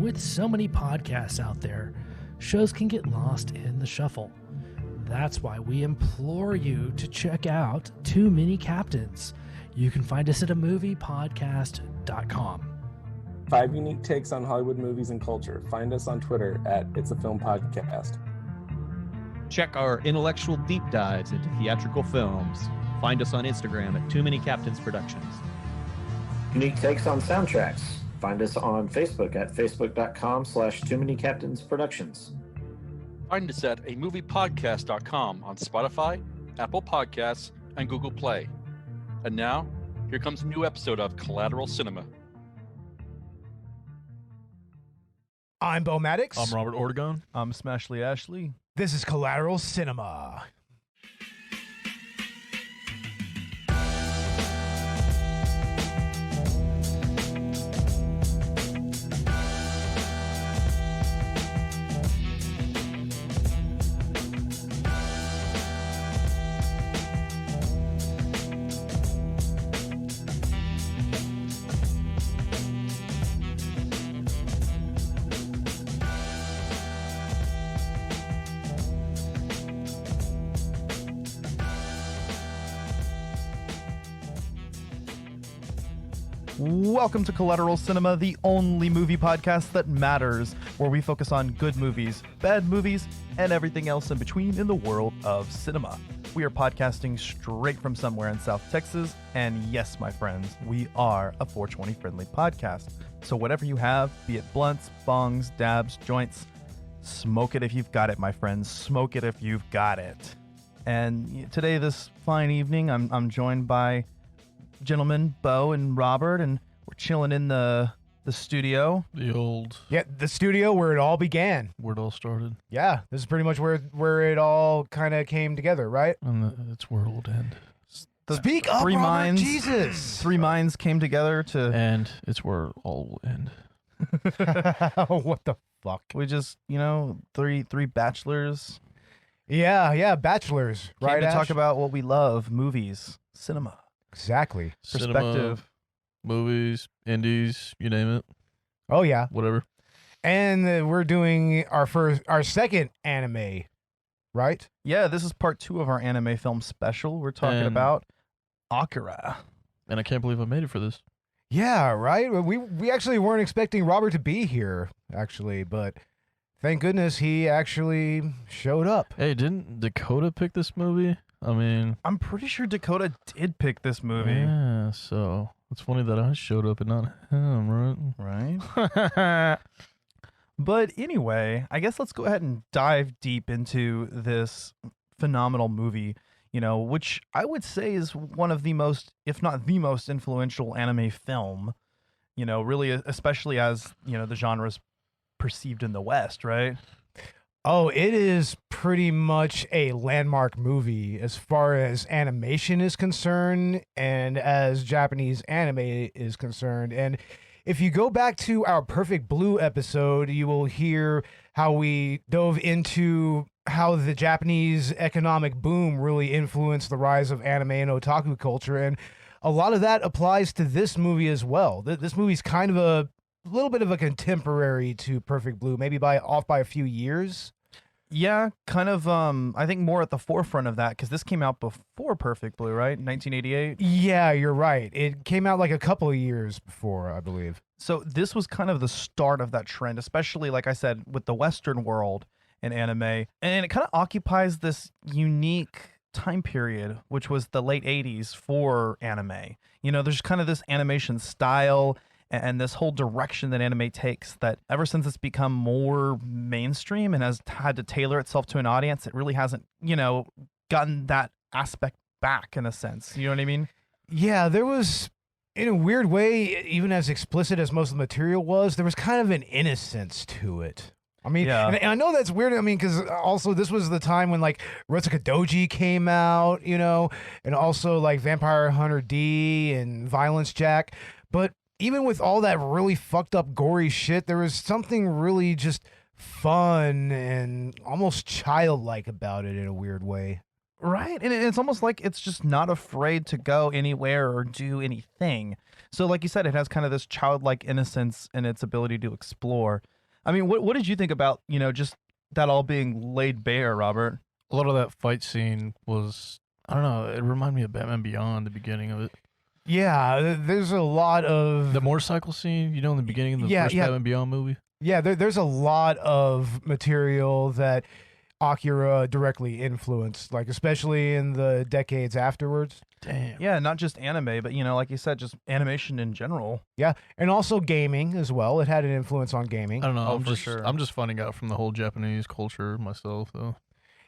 With so many podcasts out there, shows can get lost in the shuffle. That's why we implore you to check out Too Many Captains. You can find us at amoviepodcast.com. 5 unique takes on Hollywood movies and culture. Find us on Twitter at It's a Film Podcast. Check our intellectual deep dives into theatrical films. Find us on Instagram at Too Many Captains Productions. Unique takes on soundtracks. Find us on Facebook at facebook.com/TooManyCaptainsProductions. Find us at amoviepodcast.com on Spotify, Apple Podcasts, and Google Play. And now, here comes a new episode of Collateral Cinema. I'm Beau Maddox. I'm Robert Ortegon. I'm Smashley Ashley. This is Collateral Cinema. Welcome to Collateral Cinema, the only movie podcast that matters, where we focus on good movies, bad movies, and everything else in between in the world of cinema. We are podcasting straight from somewhere in South Texas, and yes, my friends, we are a 420 friendly podcast. So whatever you have, be it blunts, bongs, dabs, joints, smoke it if you've got it, my friends. Smoke it if you've got it. And today, this fine evening, I'm joined by gentlemen Beau and Robert, and we're chilling in the studio. The studio where it all began. Where it all started. Yeah, this is pretty much where it all kind of came together, right? And that's where it will end. Speak up, three Robert, minds, Jesus. Three minds came together to... And it's where it all will end. What the fuck? We just, three bachelors Yeah, bachelors, came right? to talk Ash? about what we love, movies, cinema, Exactly. perspective. Cinema, movies, indies, you name it. Oh, yeah. Whatever. And we're doing our second anime, right? Yeah, this is part 2 of our anime film special. We're talking And- about Akira. And I can't believe I made it for this. Yeah, right? We actually weren't expecting Robert to be here, actually, but thank goodness he actually showed up. Hey, didn't Dakota pick this movie? I mean... I'm pretty sure Dakota did pick this movie. Yeah, so... It's funny that I showed up and not him, Right? But anyway, I guess let's go ahead and dive deep into this phenomenal movie, which I would say is one of the most, if not the most influential anime film, really, especially as, the genre's perceived in the West, right? Oh, it is pretty much a landmark movie as far as animation is concerned and as Japanese anime is concerned. And if you go back to our Perfect Blue episode, you will hear how we dove into how the Japanese economic boom really influenced the rise of anime and otaku culture. And a lot of that applies to this movie as well. This movie's kind of a little bit of a contemporary to Perfect Blue, maybe off by a few years. Yeah, kind of, I think more at the forefront of that, because this came out before Perfect Blue, right? 1988? Yeah, you're right. It came out like a couple of years before, I believe. So this was kind of the start of that trend, especially, like I said, with the Western world and anime. And it kind of occupies this unique time period, which was the late 80s for anime. There's kind of this animation style and this whole direction that anime takes that ever since it's become more mainstream and has had to tailor itself to an audience, it really hasn't, gotten that aspect back in a sense. You know what I mean? Yeah, there was, in a weird way, even as explicit as most of the material was, there was kind of an innocence to it. I mean, Yeah. and I know that's weird. I mean, because also this was the time when like Rotsuka Doji came out, and also like Vampire Hunter D and Violence Jack. But even with all that really fucked up gory shit, there was something really just fun and almost childlike about it in a weird way. Right. And it's almost like it's just not afraid to go anywhere or do anything. So like you said, it has kind of this childlike innocence in its ability to explore. I mean, what did you think about, just that all being laid bare, Robert? A lot of that fight scene was, I don't know, it reminded me of Batman Beyond, the beginning of it. Yeah, there's a lot of The motorcycle scene, in the beginning of the first Batman Beyond movie? Yeah, there's a lot of material that Akira directly influenced, like especially in the decades afterwards. Damn. Yeah, not just anime, but like you said, just animation in general. Yeah, and also gaming as well. It had an influence on gaming. I don't know. for sure. I'm just finding out from the whole Japanese culture myself, though.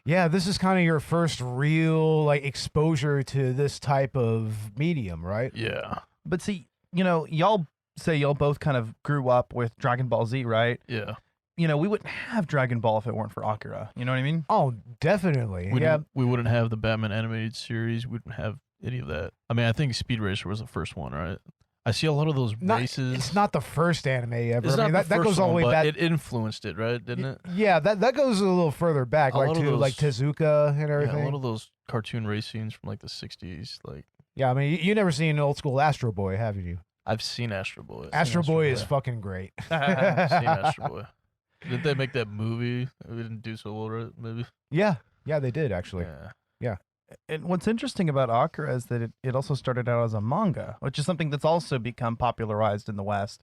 Yeah, this is kind of your first real exposure to this type of medium, right? Yeah. But see, y'all say y'all both kind of grew up with Dragon Ball Z, right? Yeah. We wouldn't have Dragon Ball if it weren't for Akira. You know what I mean? Oh, definitely. We wouldn't have the Batman animated series. We wouldn't have any of that. I mean, I think Speed Racer was the first one, right? I see a lot of those races. It's not the first anime ever. It's not that the first goes all the way one, back. but it influenced it, right? Didn't it? Yeah, that goes a little further back, A lot of those- Tezuka and everything. Yeah, a lot of those cartoon race scenes from the 60s. Yeah, I mean, you never seen old school Astro Boy, have you? I've seen Astro Boy. Astro Boy is fucking great. I've seen Astro Boy. Didn't they make that movie? We didn't do so well, right? Maybe. Yeah, they did actually. Yeah. And what's interesting about Akira is that it also started out as a manga, which is something that's also become popularized in the West,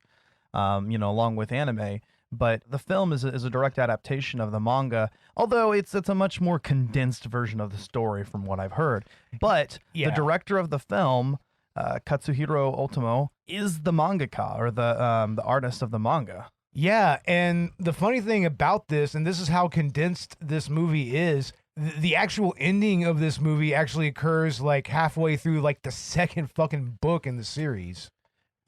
along with anime. But the film is a direct adaptation of the manga, although it's a much more condensed version of the story from what I've heard. But the director of the film, Katsuhiro Otomo, is the mangaka, or the artist of the manga. Yeah, and the funny thing about this, and this is how condensed this movie is, the actual ending of this movie actually occurs halfway through the second fucking book in the series.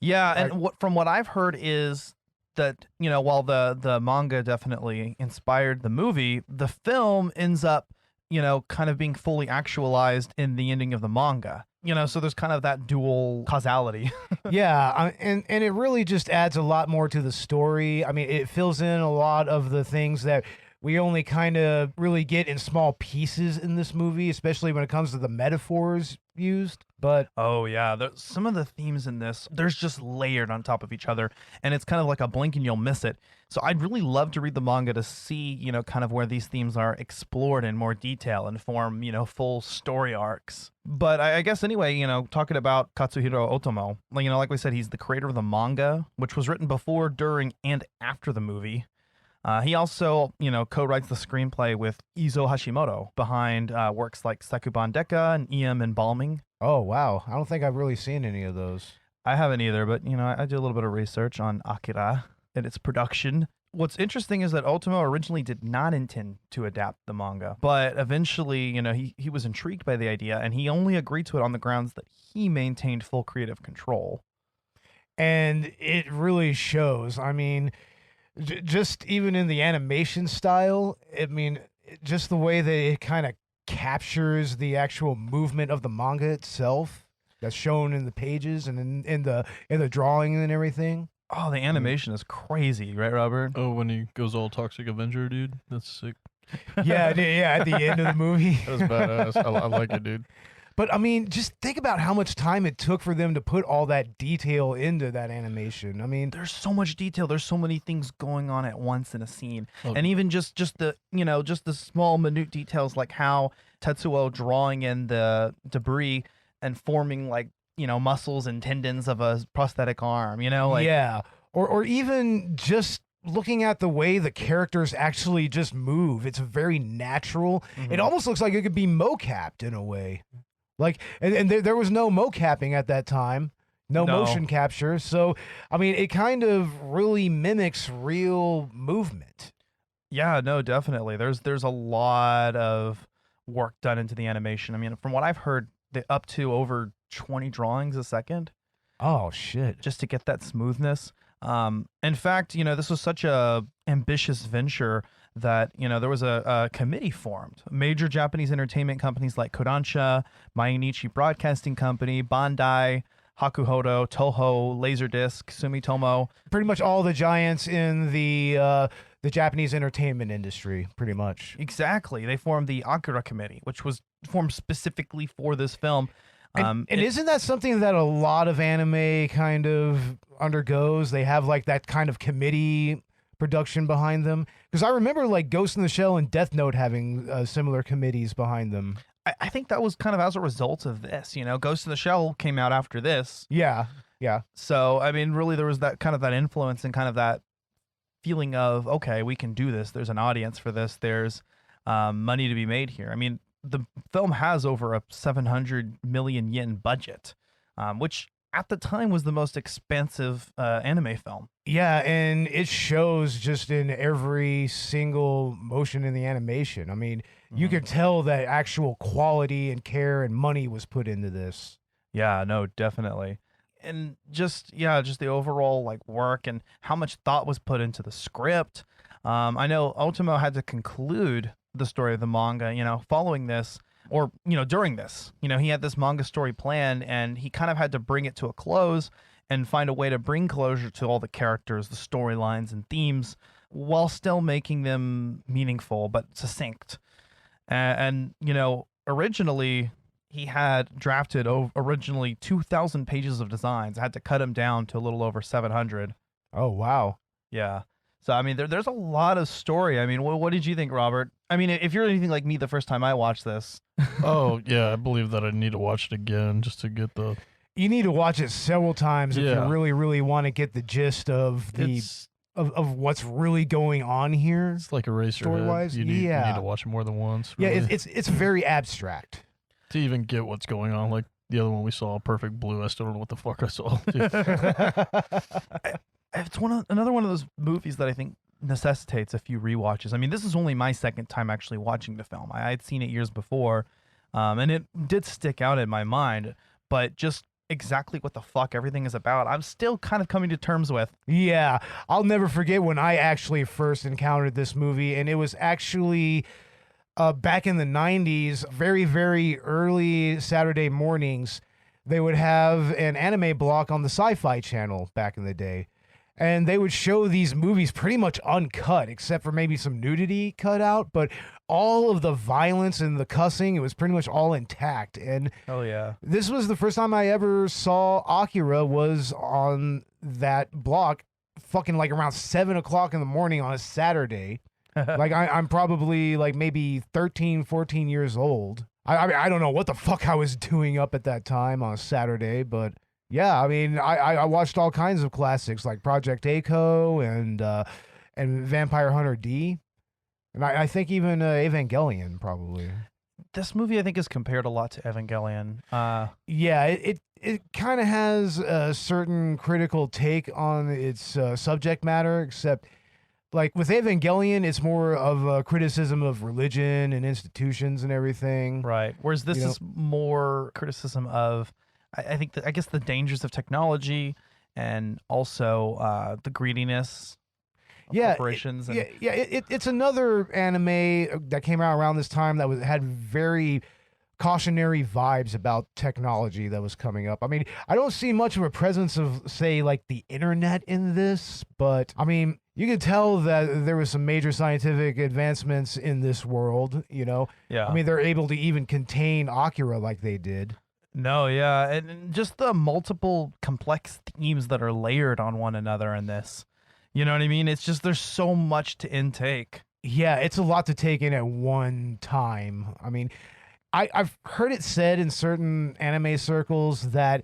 Yeah, and from what I've heard is that, while the manga definitely inspired the movie, the film ends up, kind of being fully actualized in the ending of the manga. So there's kind of that dual causality. Yeah, and it really just adds a lot more to the story. I mean, it fills in a lot of the things that we only kind of really get in small pieces in this movie, especially when it comes to the metaphors used. But oh yeah, some of the themes in this, there's just layered on top of each other, and it's kind of like a blink and you'll miss it. So I'd really love to read the manga to see, kind of where these themes are explored in more detail and form, full story arcs. But I guess anyway, talking about Katsuhiro Otomo, like we said, he's the creator of the manga, which was written before, during, and after the movie. He also, co-writes the screenplay with Izo Hashimoto behind works like Sakuban Deka and EM Embalming. Oh, wow. I don't think I've really seen any of those. I haven't either, but, I do a little bit of research on Akira and its production. What's interesting is that Otomo originally did not intend to adapt the manga, but eventually, he was intrigued by the idea, and he only agreed to it on the grounds that he maintained full creative control. And it really shows. I mean, just even in the animation style, I mean, just the way that it kind of captures the actual movement of the manga itself, that's shown in the pages and in the drawing and everything. Oh, the animation is crazy, right, Robert? Oh, when he goes all Toxic Avenger, dude, that's sick. Yeah, at the end of the movie. That was badass. I like it, dude. But I mean, just think about how much time it took for them to put all that detail into that animation. I mean, there's so much detail. There's so many things going on at once in a scene. Oh. And even just the, just the small minute details, like how Tetsuo drawing in the debris and forming muscles and tendons of a prosthetic arm, yeah. Or even just looking at the way the characters actually just move. It's very natural. Mm-hmm. It almost looks like it could be mocapped in a way. And there was no mocapping at that time, no motion capture. So, I mean, it kind of really mimics real movement. Yeah, no, definitely. There's a lot of work done into the animation. I mean, from what I've heard, up to over 20 drawings a second. Oh, shit. Just to get that smoothness. In fact, this was such a ambitious venture that, there was a committee formed. Major Japanese entertainment companies like Kodansha, Mainichi Broadcasting Company, Bandai, Hakuhodo, Toho, Laserdisc, Sumitomo. Pretty much all the giants in the Japanese entertainment industry, pretty much. Exactly. They formed the Akira Committee, which was formed specifically for this film. And isn't that something that a lot of anime kind of undergoes? They have that kind of committee production behind them? Because I remember like Ghost in the Shell and Death Note having similar committees behind them. I think that was kind of as a result of this. Ghost in the Shell came out after this. Yeah. So, I mean, really, there was that kind of that influence and kind of that feeling of, okay, we can do this. There's an audience for this. There's money to be made here. I mean, the film has over a 700 million yen budget, which at the time was the most expensive anime film. Yeah, and it shows just in every single motion in the animation. I mean, you could tell that actual quality and care and money was put into this. Yeah, no, definitely. And just the overall like work and how much thought was put into the script. I know Otomo had to conclude the story of the manga, following this, or, during this. He had this manga story plan, and he kind of had to bring it to a close and find a way to bring closure to all the characters, the storylines and themes, while still making them meaningful but succinct. And originally he had drafted originally 2,000 pages of designs. I had to cut him down to a little over 700. Oh, wow. Yeah. So, I mean, there's a lot of story. I mean, what did you think, Robert? I mean, if you're anything like me the first time I watched this. Oh, yeah, I believe that I need to watch it again just to get the... You need to watch it several times if you really, really want to get the gist of of what's really going on here. It's like Eraserhead. Story-wise, you need to watch it more than once. Really. Yeah, it's very abstract. To even get what's going on, like the other one we saw, Perfect Blue, I still don't know what the fuck I saw. It's another one of those movies that I think necessitates a few rewatches. I mean, this is only my second time actually watching the film. I had seen it years before, and it did stick out in my mind, but just exactly what the fuck everything is about, I'm still kind of coming to terms with. Yeah, I'll never forget when I actually first encountered this movie, and it was actually back in the 90s, very, very early Saturday mornings. They would have an anime block on the Sci-Fi channel back in the day. And they would show these movies pretty much uncut, except for maybe some nudity cut out. But all of the violence and the cussing, it was pretty much all intact. And oh yeah, this was the first time I ever saw Akira was on that block, fucking like around 7 o'clock in the morning on a Saturday. Like I'm probably like maybe 13, 14 years old. I don't know what the fuck I was doing up at that time on a Saturday, but... Yeah, I mean, I watched all kinds of classics like Project A-ko and Vampire Hunter D, and I think even Evangelion probably. This movie I think is compared a lot to Evangelion. Yeah, it kind of has a certain critical take on its subject matter, except like with Evangelion, it's more of a criticism of religion and institutions and everything. Right. Whereas this is more criticism of. I guess the dangers of technology and also the greediness of corporations. It's another anime that came out around this time that had very cautionary vibes about technology that was coming up. I mean, I don't see much of a presence of, say, like the internet in this, but I mean, you could tell that there was some major scientific advancements in this world, Yeah. I mean, they're able to even contain Akira like they did. No, yeah, and just the multiple complex themes that are layered on one another in this. You know what I mean? It's just there's so much to intake. Yeah, it's a lot to take in at one time. I mean, I've heard it said in certain anime circles that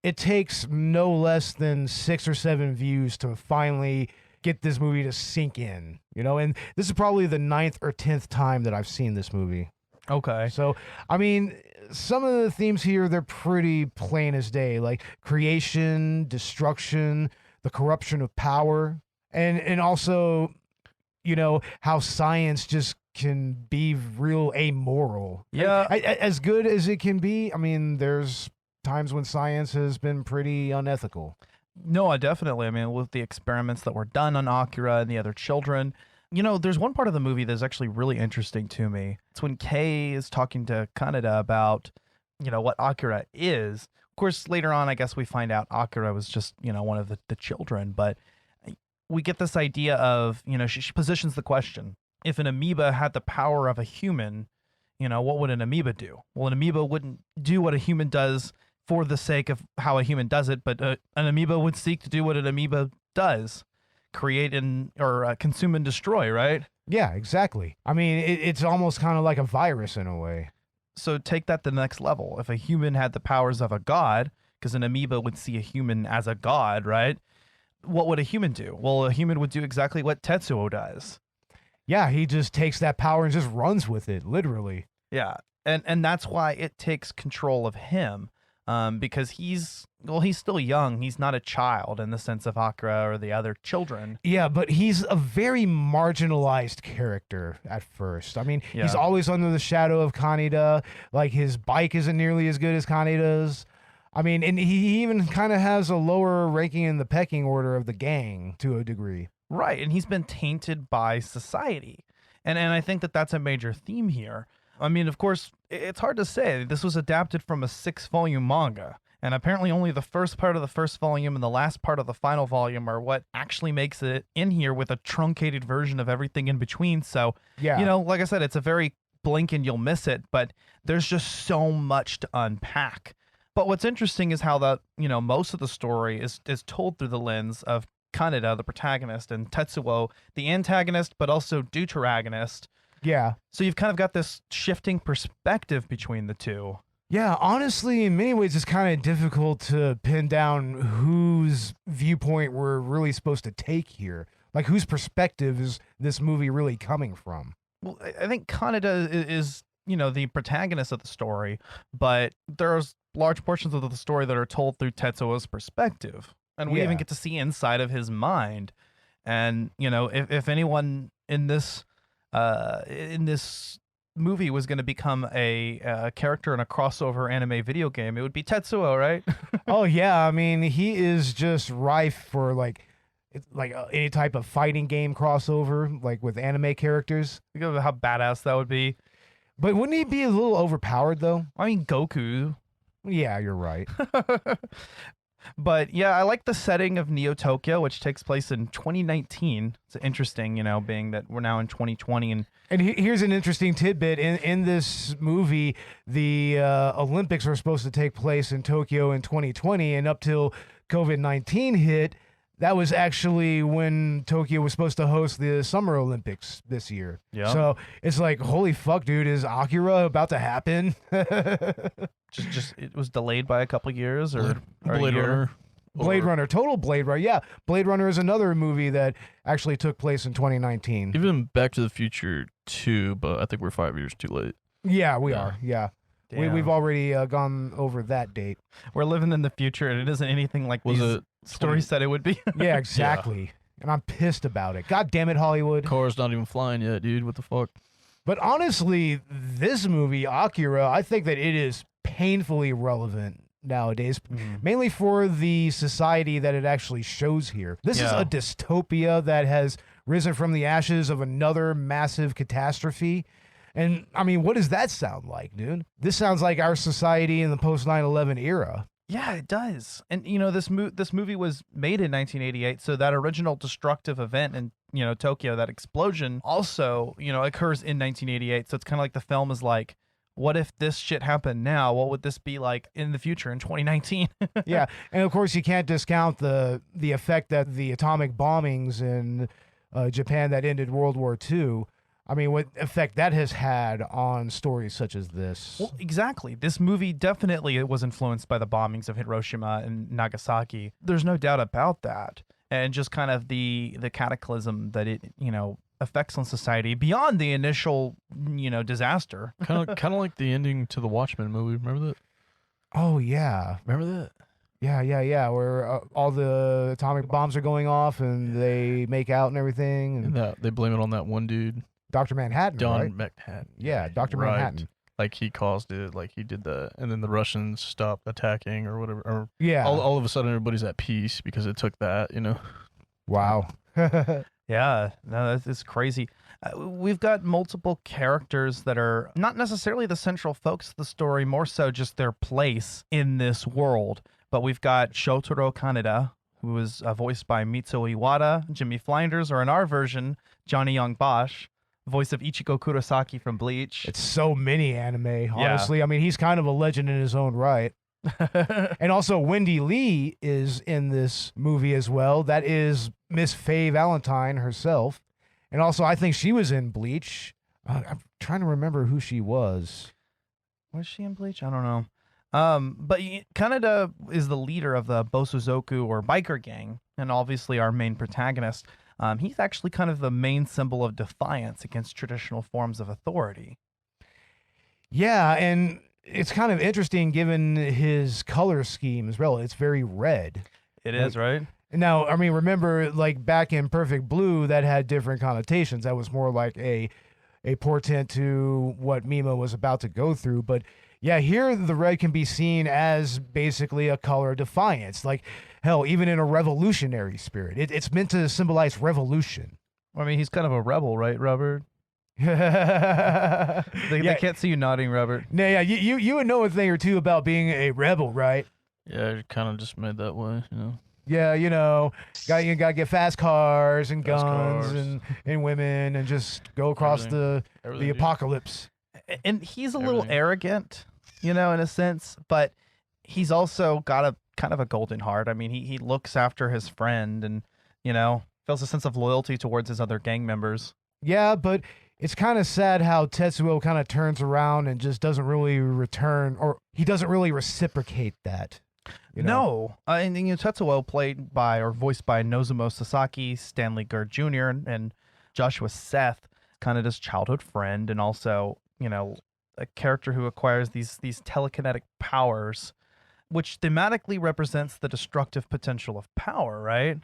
it takes no less than 6 or 7 views to finally get this movie to sink in, And this is probably the 9th or 10th time that I've seen this movie. Okay. So, I mean... Some of the themes here, they're pretty plain as day, like creation, destruction, the corruption of power, and also, how science just can be real amoral. Yeah. As good as it can be, I mean, there's times when science has been pretty unethical. No, definitely. I mean, with the experiments that were done on Akira and the other children... there's one part of the movie that's actually really interesting to me. It's when Kei is talking to Kaneda about, what Akira is. Of course, later on, I guess we find out Akira was just, one of the children. But we get this idea of, she positions the question. If an amoeba had the power of a human, what would an amoeba do? Well, an amoeba wouldn't do what a human does for the sake of how a human does it, but an amoeba would seek to do what an amoeba does. create or consume and destroy, right? Yeah, exactly. I mean, it's almost kind of like a virus in a way. So take that to the next level. If a human had the powers of a god, because an amoeba would see a human as a god, right? What would a human do? Well, a human would do exactly what Tetsuo does. Yeah, he just takes that power and just runs with it, literally. Yeah, and that's why it takes control of him, because he's still young. He's not a child in the sense of Akira or the other children. Yeah, but he's a very marginalized character at first. I mean, he's always under the shadow of Kaneda. Like, his bike isn't nearly as good as Kaneda's. I mean, and he even kind of has a lower ranking in the pecking order of the gang to a degree. Right, and he's been tainted by society. And I think that that's a major theme here. I mean, of course, it's hard to say. This was adapted from a 6-volume manga. And apparently only the first part of the first volume and the last part of the final volume are what actually makes it in here with a truncated version of everything in between. So, yeah, you know, like I said, it's a very blink and you'll miss it, but there's just so much to unpack. But what's interesting is how that, you know, most of the story is told through the lens of Kaneda, the protagonist, and Tetsuo, the antagonist, but also deuteragonist. Yeah. So you've kind of got this shifting perspective between the two. Yeah, honestly, in many ways, it's kind of difficult to pin down whose viewpoint we're really supposed to take here. Like, whose perspective is this movie really coming from? Well, I think Kaneda is, you know, the protagonist of the story, but there's large portions of the story that are told through Tetsuo's perspective. And we even get to see inside of his mind. And, you know, if anyone in this movie was going to become a character in a crossover anime video game, it would be Tetsuo, right? Oh, yeah. I mean, he is just rife for, like any type of fighting game crossover, like with anime characters. Think of how badass that would be. But wouldn't he be a little overpowered, though? I mean, Goku. Yeah, you're right. But yeah, I like the setting of Neo Tokyo, which takes place in 2019. It's interesting, you know, being that we're now in 2020. And here's an interesting tidbit. In this movie, the Olympics were supposed to take place in Tokyo in 2020, and up till COVID-19 hit, that was actually when Tokyo was supposed to host the Summer Olympics this year. Yeah. So it's like, holy fuck, dude, is Akira about to happen? just it was delayed by a couple years, or Blade Runner. Blade Runner, total Blade Runner. Yeah, Blade Runner is another movie that actually took place in 2019. Even Back to the Future 2, but I think we're 5 years too late. Yeah, we are. Yeah. We've already gone over that date. We're living in the future, and it isn't anything like these stories said it would be. Yeah, exactly. Yeah. And I'm pissed about it. God damn it, Hollywood. Car's not even flying yet, dude. What the fuck? But honestly, this movie, Akira, I think that it is painfully relevant nowadays, mainly for the society that it actually shows here. This is a dystopia that has risen from the ashes of another massive catastrophe. And, I mean, what does that sound like, dude? This sounds like our society in the post-9/11 era. Yeah, it does. And, you know, this movie was made in 1988, so that original destructive event in, you know, Tokyo, that explosion, also, you know, occurs in 1988. So it's kind of like the film is like, what if this shit happened now? What would this be like in the future in 2019? Yeah, and of course you can't discount the effect that the atomic bombings in Japan that ended World War II, I mean, what effect that has had on stories such as this. Well, exactly. This movie definitely was influenced by the bombings of Hiroshima and Nagasaki. There's no doubt about that. And just kind of the cataclysm that it, you know, effects on society beyond the initial, you know, disaster. Kind of like the ending to the Watchmen movie. Remember that? Oh, yeah. Remember that? Yeah. Where all the atomic bombs are going off and they make out and everything. And they blame it on that one dude. Dr. Manhattan, right? Manhattan. Yeah, Dr. Manhattan. Like, he caused it, like, he did that. And then the Russians stopped attacking or whatever. Or yeah. All of a sudden, everybody's at peace because it took that, you know? Wow. Yeah, no, that's crazy. We've got multiple characters that are not necessarily the central focus of the story, more so just their place in this world. But we've got Shotaro Kaneda, who was voiced by Mitsuo Iwata, Jimmy Flinders, or in our version, Johnny Young Bosch, voice of Ichigo Kurosaki from Bleach. It's so many anime, honestly. Yeah. I mean, he's kind of a legend in his own right. And also, Wendy Lee is in this movie as well. That is Miss Faye Valentine herself. And also, I think she was in Bleach. I'm trying to remember who she was. Was she in Bleach? I don't know. But Kaneda is the leader of the Bosuzoku or biker gang, and obviously our main protagonist. He's actually kind of the main symbol of defiance against traditional forms of authority. Yeah, and it's kind of interesting given his color scheme as well. It's very red. It is, right? Now, I mean, remember, like back in Perfect Blue, that had different connotations. That was more like a portent to what Mima was about to go through. But yeah, here the red can be seen as basically a color of defiance. Like, hell, even in a revolutionary spirit. It's meant to symbolize revolution. I mean, he's kind of a rebel, right, Robert? They can't see you nodding, Robert. No, yeah, you would know a thing or two about being a rebel, right? Yeah, it kind of just made that way, you know. Yeah, you know, you got to get fast cars and guns and women and just go across the apocalypse. And he's a little arrogant, you know, in a sense, but he's also got a kind of a golden heart. I mean, he looks after his friend and, you know, feels a sense of loyalty towards his other gang members. Yeah, but it's kind of sad how Tetsuo kind of turns around and just doesn't really return, or he doesn't really reciprocate that. You know? No, and you know, Tetsuo played by or voiced by Nozomu Sasaki, Stanley Gerd Jr., and Joshua Seth, kind of his childhood friend, and also, you know, a character who acquires these telekinetic powers, which thematically represents the destructive potential of power, right?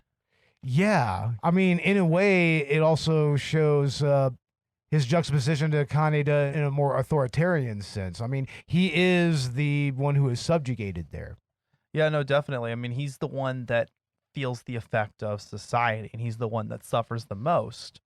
Yeah, I mean, in a way, it also shows his juxtaposition to Kaneda in a more authoritarian sense. I mean, he is the one who is subjugated there. Yeah, no, definitely. I mean, he's the one that feels the effect of society, and he's the one that suffers the most.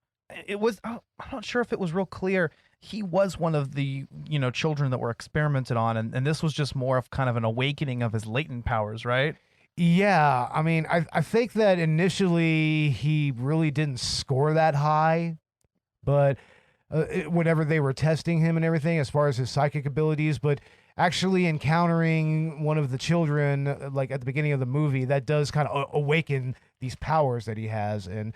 It was, I'm not sure if it was real clear. He was one of the, you know, children that were experimented on, and this was just more of kind of an awakening of his latent powers, right? Yeah, I mean, I think that initially he really didn't score that high, but whenever they were testing him and everything, as far as his psychic abilities, but actually encountering one of the children, like at the beginning of the movie, that does kind of awaken these powers that he has, and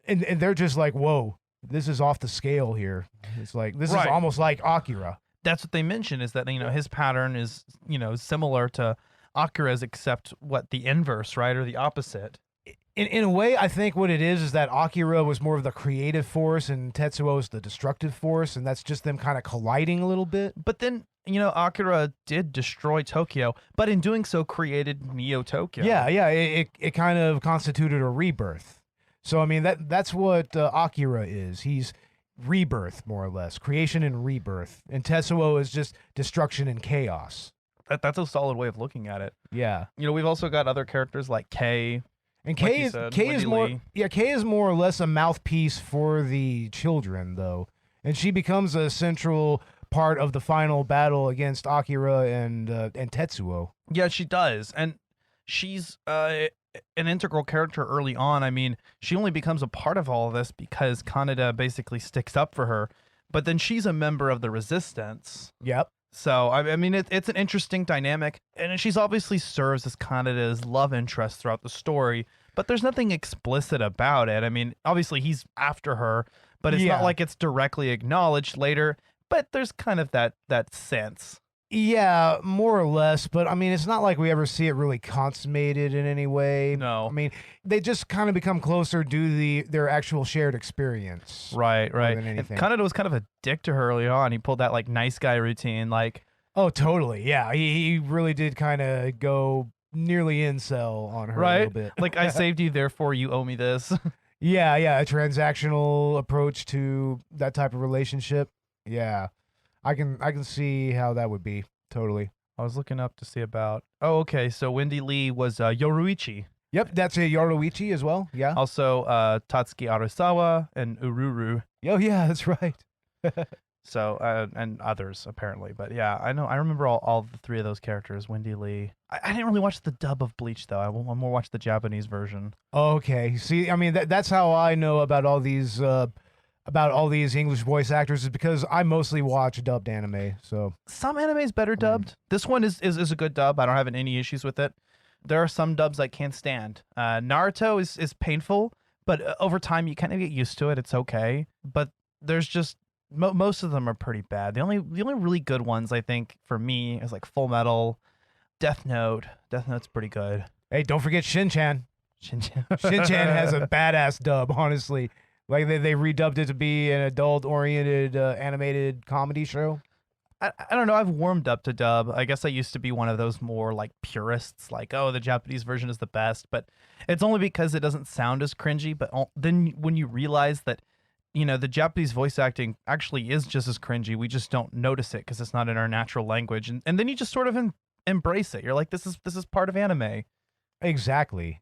they're just like, whoa, this is off the scale here. It's like, this is almost like Akira. That's what they mention, is that, you know, his pattern is, you know, similar to Akira's, except the inverse, right, or the opposite. In a way, I think what it is that Akira was more of the creative force and Tetsuo is the destructive force, and that's just them kind of colliding a little bit. But then, you know, Akira did destroy Tokyo, but in doing so created Neo Tokyo. Yeah, it kind of constituted a rebirth. So, I mean, that's what Akira is. He's rebirth, more or less, creation and rebirth. And Tetsuo is just destruction and chaos. That's a solid way of looking at it. Yeah. You know, we've also got other characters like Kei. And Kei is more or less a mouthpiece for the children, though. And she becomes a central part of the final battle against Akira and Tetsuo. Yeah, she does. And she's an integral character early on. I mean, she only becomes a part of all of this because Kaneda basically sticks up for her. But then she's a member of the resistance. Yep. So, I mean, it's an interesting dynamic, and she's obviously serves as Kaneda's love interest throughout the story, but there's nothing explicit about it. I mean, obviously he's after her, but it's not like it's directly acknowledged later, but there's kind of that sense. Yeah, more or less, but I mean, it's not like we ever see it really consummated in any way. No. I mean, they just kind of become closer due to their actual shared experience. Right. Than anything. And Kaneda was kind of a dick to her early on. He pulled that, like, nice guy routine, like... Oh, totally, yeah. He really did kind of go nearly incel on her a little bit. Like, I saved you, therefore you owe me this. Yeah, a transactional approach to that type of relationship. Yeah. I can see how that would be. Totally. I was looking up to see about... Oh, okay. So Wendy Lee was Yoruichi. Yep, that's a Yoruichi as well. Yeah. Also Tatsuki Arasawa and Ururu. Oh, yeah, that's right. So, and others, apparently. But yeah, I remember all the three of those characters. Wendy Lee. I didn't really watch the dub of Bleach, though. I more watch the Japanese version. Okay. See, I mean, that's how I know about all these... English voice actors is because I mostly watch dubbed anime. So some anime is better dubbed. This one is a good dub. I don't have any issues with it. There are some dubs I can't stand. Naruto is painful, but over time you kind of get used to it. It's okay. But there's just most of them are pretty bad. The only really good ones I think for me is like Full Metal, Death Note. Death Note's pretty good. Hey, don't forget Shin-chan. Shin-chan. Shin-chan has a badass dub, honestly. Like they redubbed it to be an adult-oriented animated comedy show. I don't know. I've warmed up to dub. I guess I used to be one of those more like purists, like, oh, the Japanese version is the best. But it's only because it doesn't sound as cringy. But then when you realize that, you know, the Japanese voice acting actually is just as cringy, we just don't notice it because it's not in our natural language. And then you just sort of embrace it. You're like, this is part of anime. Exactly.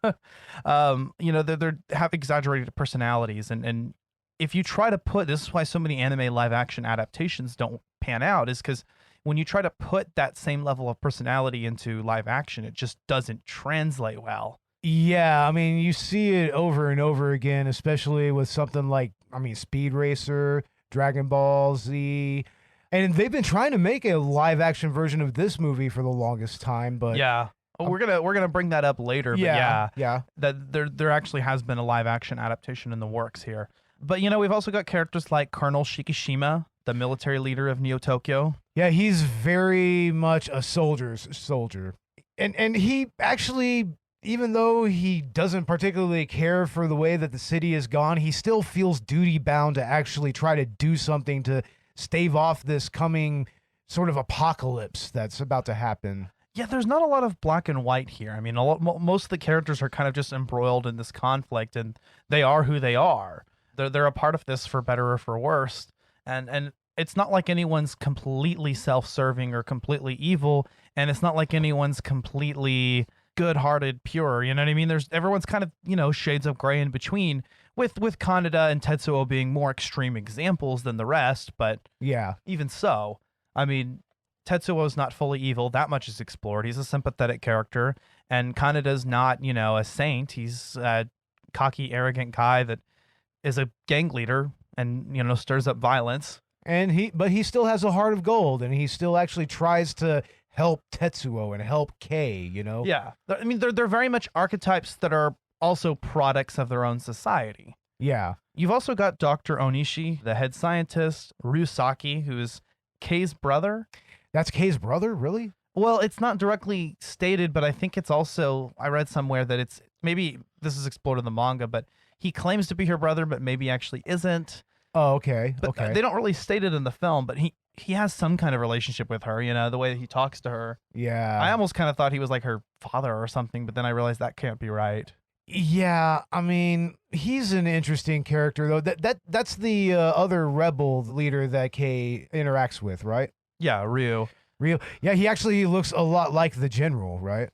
You know, they have exaggerated personalities, and if you try to put, this is why so many anime live action adaptations don't pan out, is because when you try to put that same level of personality into live action, it just doesn't translate well. Yeah, I mean, you see it over and over again, especially with something like, I mean, Speed Racer, Dragon Ball Z, and they've been trying to make a live action version of this movie for the longest time, but yeah. Oh, we're gonna bring that up later, but yeah, that there actually has been a live action adaptation in the works here. But you know, we've also got characters like Colonel Shikishima, the military leader of Neo Tokyo. Yeah, he's very much a soldier's soldier, and he actually, even though he doesn't particularly care for the way that the city is gone, he still feels duty bound to actually try to do something to stave off this coming sort of apocalypse that's about to happen. Yeah, there's not a lot of black and white here. I mean, most of the characters are kind of just embroiled in this conflict, and they are who they are. They're a part of this for better or for worse. And it's not like anyone's completely self-serving or completely evil, and it's not like anyone's completely good-hearted, pure. You know what I mean? Everyone's kind of, you know, shades of gray in between, with Kaneda and Tetsuo being more extreme examples than the rest. But yeah, even so, I mean, Tetsuo's not fully evil. That much is explored. He's a sympathetic character, and Kaneda's not, you know, a saint. He's a cocky, arrogant guy that is a gang leader and, you know, stirs up violence. And he still has a heart of gold, and he still actually tries to help Tetsuo and help Kei, you know? Yeah. I mean, they're very much archetypes that are also products of their own society. Yeah. You've also got Dr. Onishi, the head scientist, Ryusaki, who is Kei's brother. That's Kei's brother, really? Well, it's not directly stated, but I think it's also, I read somewhere that it's, maybe this is explored in the manga, but he claims to be her brother, but maybe actually isn't. Oh, okay. But okay. They don't really state it in the film, but he has some kind of relationship with her, you know, the way that he talks to her. Yeah. I almost kind of thought he was like her father or something, but then I realized that can't be right. Yeah, I mean, he's an interesting character, though. That's the other rebel leader that Kei interacts with, right? Yeah, Ryu. Yeah, he actually looks a lot like the general, right?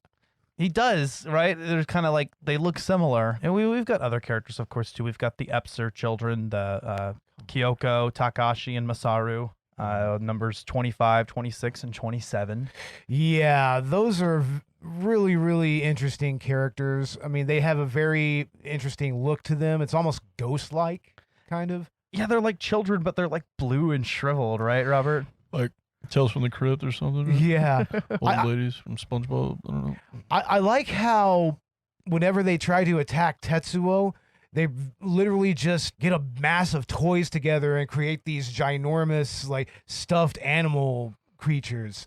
He does, right? There's kind of like, they look similar. And we've got other characters, of course, too. We've got the Epser children, the Kyoko, Takashi, and Masaru. Numbers 25, 26, and 27. Yeah, those are really, really interesting characters. I mean, they have a very interesting look to them. It's almost ghost-like, kind of. Yeah, they're like children, but they're like blue and shriveled, right, Robert? Like Tales from the Crypt or something? Right? Yeah. Old ladies from SpongeBob? I don't know. I like how whenever they try to attack Tetsuo, they literally just get a mass of toys together and create these ginormous, like, stuffed animal creatures.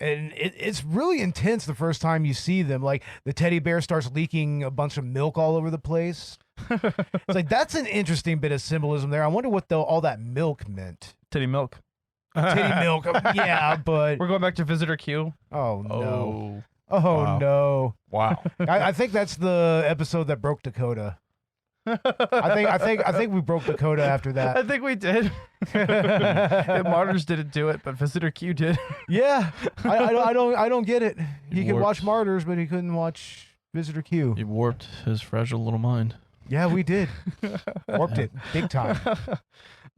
And it's really intense the first time you see them. Like, the teddy bear starts leaking a bunch of milk all over the place. It's like, that's an interesting bit of symbolism there. I wonder what all that milk meant. Titty milk. Titty milk. Yeah, but... We're going back to Visitor Q. Oh, no. Oh, wow. No. Wow. I think that's the episode that broke Dakota. I think we broke Dakota after that. I think we did. Martyrs didn't do it, but Visitor Q did. Yeah, I don't get it. He could watch Martyrs, but he couldn't watch Visitor Q. He warped his fragile little mind. Yeah, we did. Warped it big time.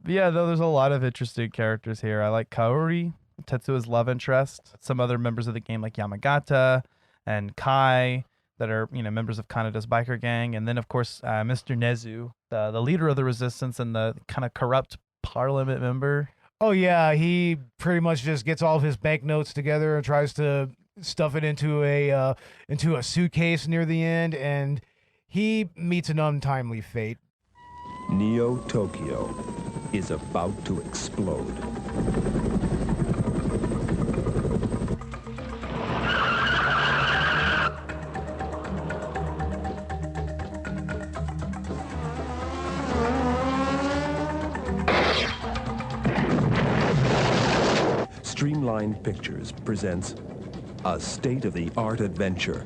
Yeah, though there's a lot of interesting characters here. I like Kaori, Tetsuo's love interest. Some other members of the game like Yamagata and Kai, that are, you know, members of Kaneda's biker gang. And then, of course, Mr. Nezu, the leader of the resistance and the kind of corrupt parliament member. Oh, yeah. He pretty much just gets all of his banknotes together and tries to stuff it into a suitcase near the end, and he meets an untimely fate. Neo Tokyo is about to explode. Streamline Pictures presents a state-of-the-art adventure,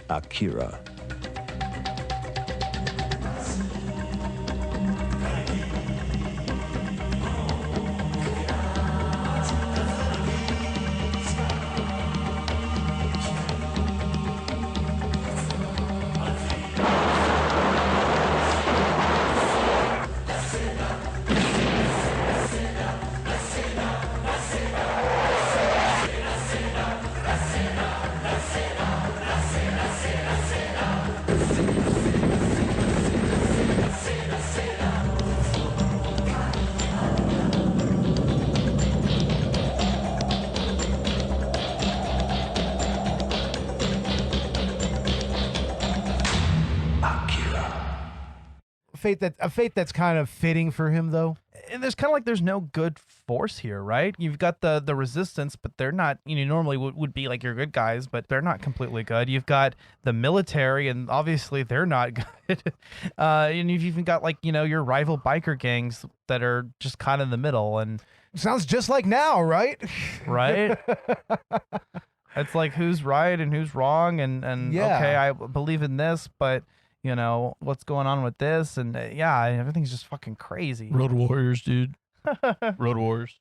Akira. A fate that's kind of fitting for him, though. And there's kind of like there's no good force here, right? You've got the resistance, but they're not, normally would be like your good guys, but they're not completely good. You've got the military, and obviously they're not good. And you've even got like, your rival biker gangs that are just kind of in the middle. And sounds just like now, right? Right? It's like who's right and who's wrong, and yeah. Okay, I believe in this, but what's going on with this, and yeah, everything's just fucking crazy. Road Warriors, dude. Road Warriors.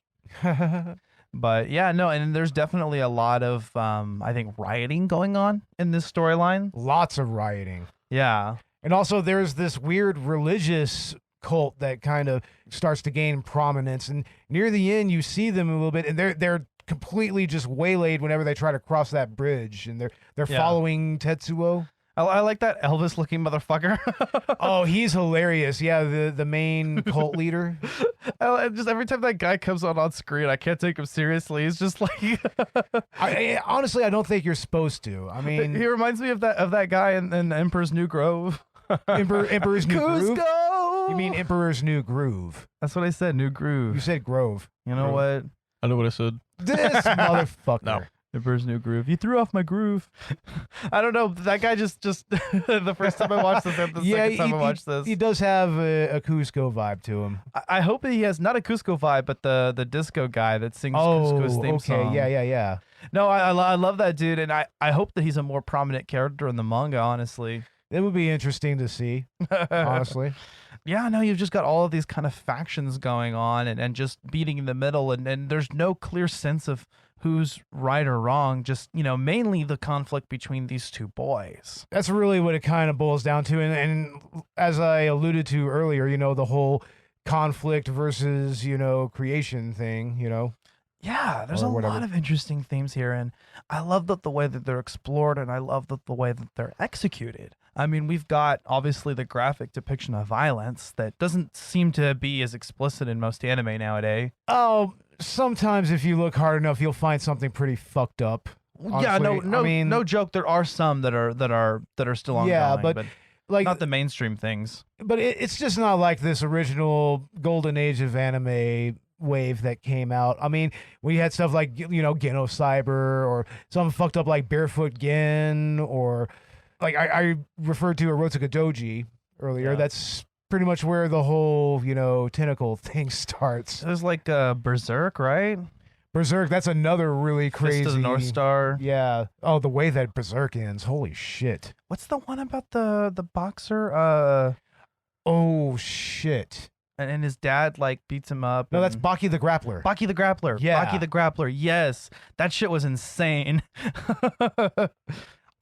But yeah, no, and there's definitely a lot of I think rioting going on in this storyline. Lots of rioting. Yeah. And also there's this weird religious cult that kind of starts to gain prominence, and near the end you see them a little bit, and they're completely just waylaid whenever they try to cross that bridge, and they're following Tetsuo. I like that Elvis-looking motherfucker. Oh, he's hilarious. Yeah, the main cult leader. Just every time that guy comes on screen, I can't take him seriously. He's just like... Honestly, I don't think you're supposed to. I mean... He reminds me of that guy in Emperor's New Grove. Emperor's New Groove? Cusco! You mean Emperor's New Groove. That's what I said, New Groove. You said Grove. You know what? I know what I said. This motherfucker. No. Emperor's New Groove. You threw off my groove. I don't know. That guy just the first time I watched this, and the second time I watched this. He does have a Cusco vibe to him. I hope that he has not a Cusco vibe, but the disco guy that sings Cusco's theme song. Yeah. No, I love that dude, and I hope that he's a more prominent character in the manga, honestly. It would be interesting to see, honestly. Yeah, no, you've just got all of these kind of factions going on and just beating in the middle, and there's no clear sense of who's right or wrong, just, mainly the conflict between these two boys. That's really what it kind of boils down to. And as I alluded to earlier, the whole conflict versus, creation thing, Yeah, there's a lot of interesting themes here, and I love the way that they're explored, and I love the way that they're executed. I mean, we've got, obviously, the graphic depiction of violence that doesn't seem to be as explicit in most anime nowadays. Oh, sometimes if you look hard enough, you'll find something pretty fucked up. Honestly. Yeah, no joke. There are some that are still ongoing. Yeah, but like not the mainstream things. But it's just not like this original golden age of anime wave that came out. I mean, we had stuff like Geno Cyber, or something fucked up like Barefoot Gen, or like I referred to Erotica Doji earlier. Yeah. That's pretty much where the whole tentacle thing starts. There's like Berserk, right? Berserk, that's another really crazy. Fist of the North Star. Yeah. Oh, the way that Berserk ends. Holy shit. What's the one about the boxer? Oh shit. And his dad like beats him up. No, that's Baki the Grappler. Baki the Grappler. Yeah. Baki the Grappler. Yes. That shit was insane.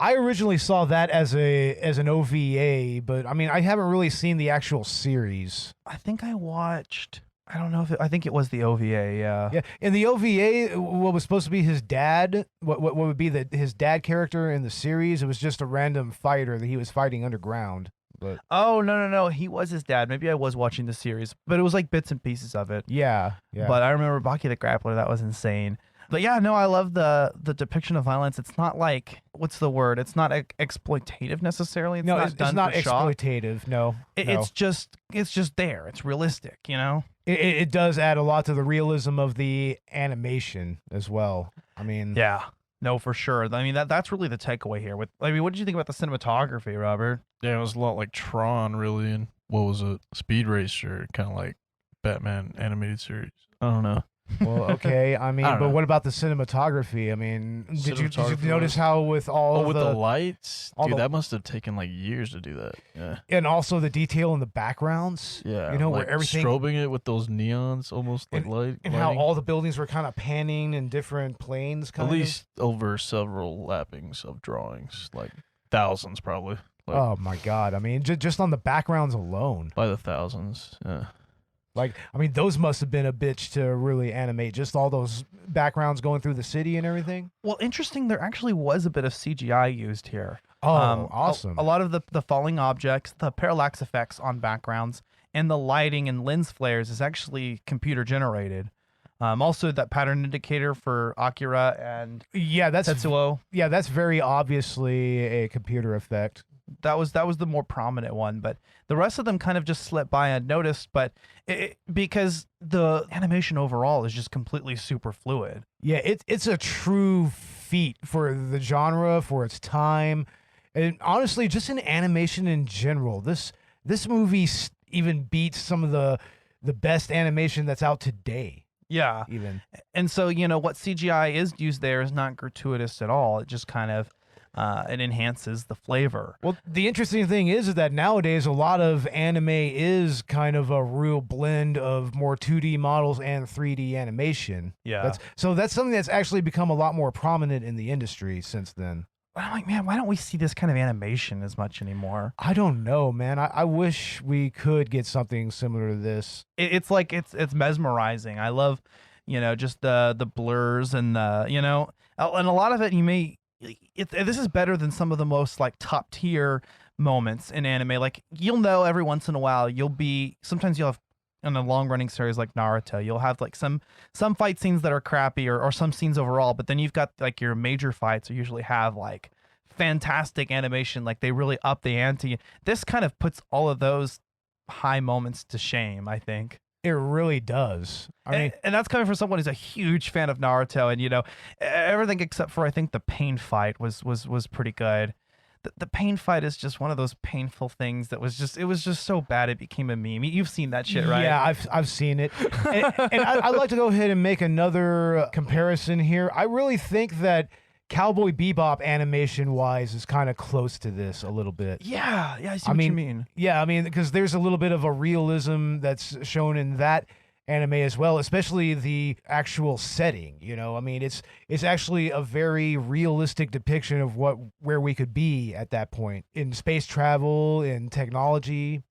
I originally saw that as an OVA, but I mean, I haven't really seen the actual series. I think I watched. I don't know if I think it was the OVA. Yeah. Yeah. In the OVA, what was supposed to be his dad, what would be his dad character in the series? It was just a random fighter that he was fighting underground. But oh no, he was his dad. Maybe I was watching the series, but it was like bits and pieces of it. Yeah. But I remember Baki the Grappler. That was insane. But yeah, no, I love the depiction of violence. It's not like, what's the word? It's not exploitative necessarily. No, not it's done not for shock. exploitative. No, It's just there. It's realistic, you know? It does add a lot to the realism of the animation as well. I mean, Yeah. No, for sure. I mean, that's really the takeaway here. What did you think about the cinematography, Robert? Yeah, it was a lot like Tron, really, and what was it? Speed Racer, kind of like Batman animated series. I don't know. well, okay. I mean, I don't but know. what about the cinematography? I mean, did you Cinematography notice was- how with all with the the lights, all dude, the- that must have taken like years to do that. Yeah, and also the detail in the backgrounds? yeah. You know, like where everything strobing it with those neons, almost like light. and how lighting. all the buildings were kind of panning in different planes. At least over several lappings of drawings, like thousands probably. Like, Oh my God! I mean, just on the backgrounds alone. by the thousands. Yeah. Like, I mean, those must have been a bitch to really animate. Just all those backgrounds going through the city and everything. Well, interesting. There actually was a bit of CGI used here. Oh, awesome! A lot of the falling objects, the parallax effects on backgrounds, and the lighting and lens flares is actually computer generated. Also, that pattern indicator for Akira and Yeah, that's Tetsuo, that's very obviously a computer effect. that was the more prominent one, but the rest of them kind of just slipped by unnoticed. But because the animation overall is just completely super fluid. Yeah, it's a true feat for the genre, for its time, and honestly, just in animation in general. This movie even beats some of the best animation that's out today. Yeah, Even and so what CGI is used there is not gratuitous at all. It just kind of it enhances the flavor. well, the interesting thing is that nowadays a lot of anime is kind of a real blend of more 2D models and 3D animation. Yeah. That's something that's actually become a lot more prominent in the industry since then. I'm like, man, why don't we see this kind of animation as much anymore? I don't know, man. I wish we could get something similar to this. It's like it's mesmerizing. I love, just the blurs and the and a lot of it this is better than some of the most like top tier moments in anime. Like you'll know every once in a while sometimes you'll have in a long running series like Naruto, you'll have like some fight scenes that are crappy or some scenes overall, but then you've got like your major fights usually have like fantastic animation, like they really up the ante. This kind of puts all of those high moments to shame, I think. It really does. I mean, And that's coming from someone who's a huge fan of Naruto, and everything except for I think the pain fight was pretty good. The pain fight is just one of those painful things that was just so bad it became a meme. You've seen that shit, right? yeah, I've seen it. and I'd like to go ahead and make another comparison here. I really think that Cowboy Bebop animation-wise is kind of close to this a little bit. Yeah, I see what you mean. Yeah, I mean, because there's a little bit of a realism that's shown in that anime as well, especially the actual setting. I mean, it's actually a very realistic depiction of where we could be at that point in space travel, in technology.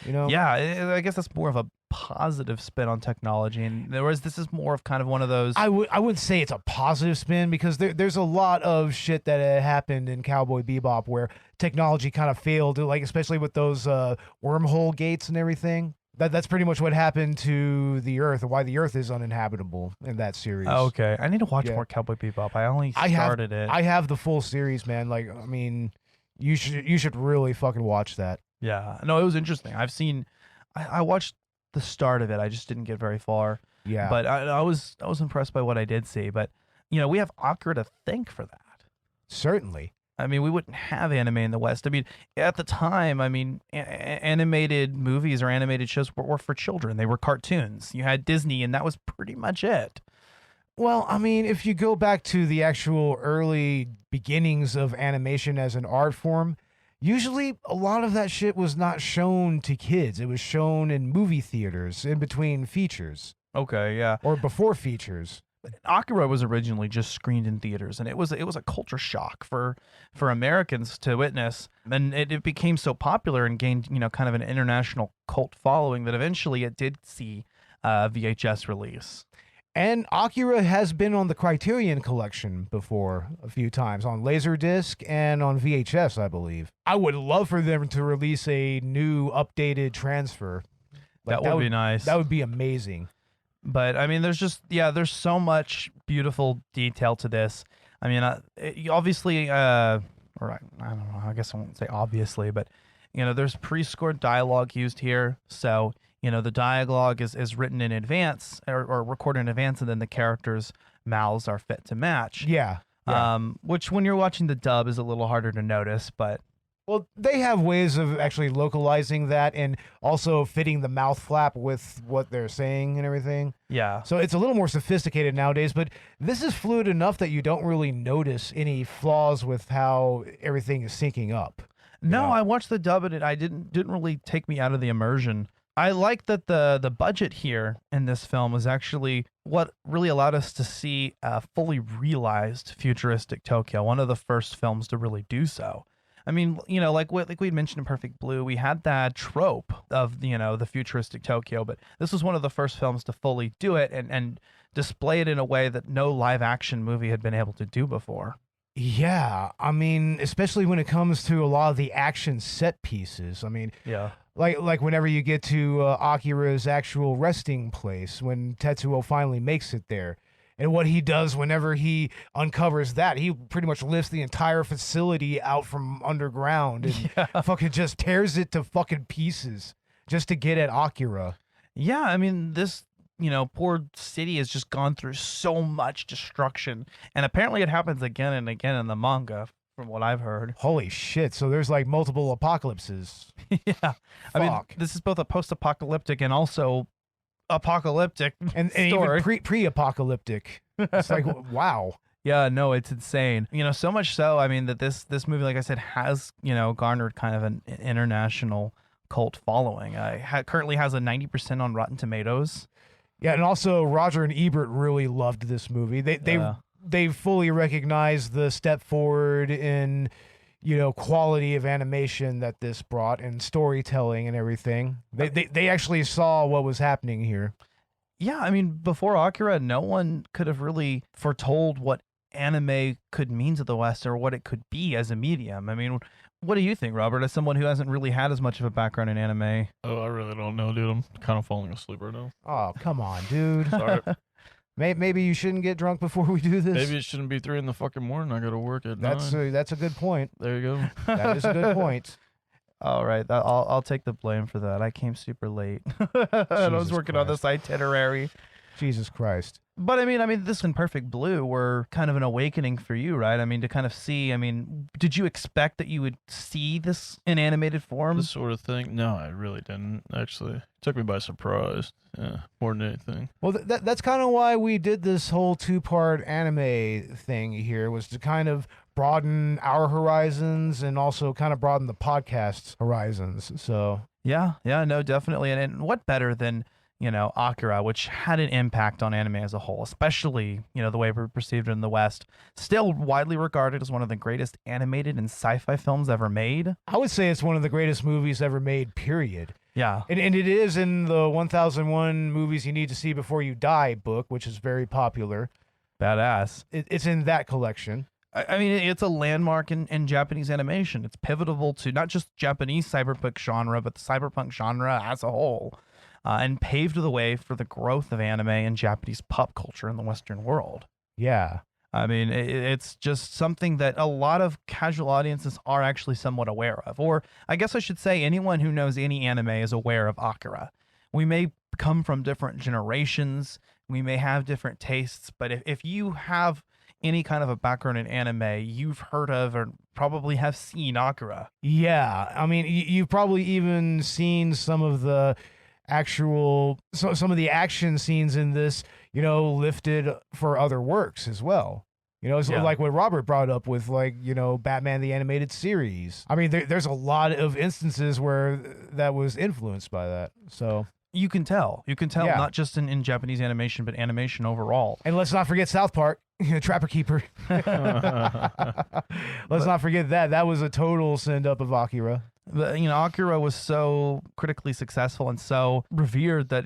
Yeah, I guess that's more of a positive spin on technology, and whereas this is more of kind of one of those. I wouldn't say it's a positive spin because there's a lot of shit that had happened in Cowboy Bebop where technology kind of failed, like especially with those wormhole gates and everything. That's pretty much what happened to the Earth and why the Earth is uninhabitable in that series. Oh, okay, I need to watch Yeah. more Cowboy Bebop. I only started it. I have the full series, man. Like, I mean, you should really fucking watch that. Yeah, no, it was interesting. I watched the start of it. I just didn't get very far. Yeah. But I was impressed by what I did see. But we have Akira to thank for that. Certainly. I mean, we wouldn't have anime in the West. I mean, at the time, animated movies or animated shows were for children. They were cartoons. You had Disney, and that was pretty much it. Well, I mean, if you go back to the actual early beginnings of animation as an art form, usually a lot of that shit was not shown to kids. It was shown in movie theaters in between features Okay, yeah. or before features. Akira was originally just screened in theaters, and it was a culture shock for Americans to witness, and it became so popular and gained kind of an international cult following that eventually it did see VHS release. And Akira has been on the Criterion Collection before a few times, on Laserdisc and on VHS, I believe. I would love for them to release a new updated transfer. That would be nice. That would be amazing. But I mean, there's so much beautiful detail to this. I mean, obviously, or I don't know, I guess I won't say obviously, but there's pre-scored dialogue used here. So, the dialogue is written in advance or recorded in advance, and then the characters' mouths are fit to match. Yeah. Which when you're watching the dub is a little harder to notice, but Well, they have ways of actually localizing that and also fitting the mouth flap with what they're saying and everything. yeah. So it's a little more sophisticated nowadays, but this is fluid enough that you don't really notice any flaws with how everything is syncing up. No, Yeah. I watched the dub and it didn't really take me out of the immersion. I like that the budget here in this film was actually what really allowed us to see a fully realized futuristic Tokyo, one of the first films to really do so. I mean, like we'd mentioned in Perfect Blue, we had that trope of, the futuristic Tokyo, but this was one of the first films to fully do it and display it in a way that no live action movie had been able to do before. Yeah, I mean, especially when it comes to a lot of the action set pieces. I mean, Yeah. like whenever you get to Akira's actual resting place, when Tetsuo finally makes it there. And what he does whenever he uncovers that, he pretty much lifts the entire facility out from underground and fucking just tears it to fucking pieces just to get at Akira. Yeah, I mean, this, poor city has just gone through so much destruction. And apparently it happens again and again in the manga, from what I've heard. Holy shit. So there's like multiple apocalypses. Yeah. I mean, Fuck. this is both a post-apocalyptic and also apocalyptic And story. even pre-apocalyptic. It's like, wow. Yeah, no, it's insane. So much so, I mean, that this movie, like I said, has, garnered kind of an international cult following. Currently has a 90% on Rotten Tomatoes. Yeah, and also Roger and Ebert really loved this movie. They fully recognized the step forward in, quality of animation that this brought and storytelling and everything. They actually saw what was happening here. Yeah, I mean, before Akira, no one could have really foretold what anime could mean to the West or what it could be as a medium. I mean, what do you think, Robert, as someone who hasn't really had as much of a background in anime? Oh, I really don't know, dude. I'm kind of falling asleep right now. Oh, come on, dude. Sorry. Maybe you shouldn't get drunk before we do this. Maybe it shouldn't be 3 in the fucking morning. I got to work at 9. That's a good point. There you go. That is a good point. All right, I'll take the blame for that. I came super late. I was Jesus working on this itinerary. Jesus Christ. But I mean, this and Perfect Blue were kind of an awakening for you, right? I mean, to kind of see. I mean, did you expect that you would see this in animated form? This sort of thing? No, I really didn't. Actually, it took me by surprise. Yeah, more than anything. Well, that's kind of why we did this whole 2-part anime thing here, was to kind of broaden our horizons and also kind of broaden the podcast's horizons. So Yeah, no, definitely. And what better than, Akira, which had an impact on anime as a whole, especially, the way we're perceived in the West. Still widely regarded as one of the greatest animated and sci-fi films ever made. I would say it's one of the greatest movies ever made, period. Yeah. And it is in the 1001 movies you need to see before you die book, which is very popular. Badass. It's in that collection. I mean, it's a landmark in Japanese animation. It's pivotal to not just Japanese cyberpunk genre, but the cyberpunk genre as a whole, and paved the way for the growth of anime and Japanese pop culture in the Western world. Yeah. I mean, it's just something that a lot of casual audiences are actually somewhat aware of. Or I guess I should say anyone who knows any anime is aware of Akira. We may come from different generations. We may have different tastes. But if you have any kind of a background in anime, you've heard of or probably have seen Akira. Yeah. I mean, you've probably even seen some of the some of the action scenes in this, lifted for other works as well. It's Yeah. like what Robert brought up with, like, Batman the Animated Series. I mean, there's a lot of instances where that was influenced by that. So You can tell. Yeah. Not just in Japanese animation, but animation overall. and let's not forget South Park, Trapper Keeper. Let's not forget that. That was a total send up of Akira. But, Akira was so critically successful and so revered that,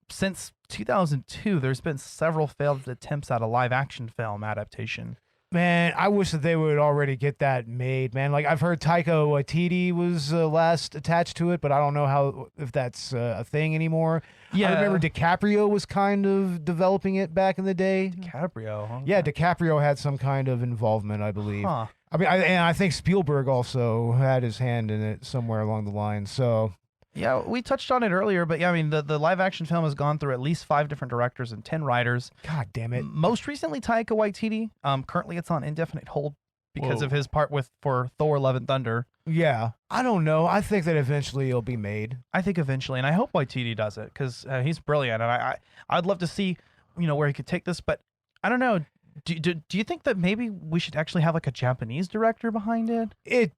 since 2002, there's been several failed attempts at a live action film adaptation. Man, I wish that they would already get that made, man. Like, I've heard Taika Waititi was last attached to it, but I don't know if that's a thing anymore. Yeah. I remember DiCaprio was kind of developing it back in the day. DiCaprio, huh? Yeah, DiCaprio had some kind of involvement, I believe. Huh. I mean, and I think Spielberg also had his hand in it somewhere along the line. So, Yeah, we touched on it earlier, but yeah, I mean, the live action film has gone through at least 5 different directors and 10 writers. God damn it. Most recently, Taika Waititi. Currently, it's on indefinite hold because Whoa. of his part for Thor: Love and Thunder. Yeah, I don't know. I think that eventually it'll be made. I think eventually, and I hope Waititi does it because he's brilliant, and I'd love to see, where he could take this, but I don't know. Do you think that maybe we should actually have like a Japanese director behind it? It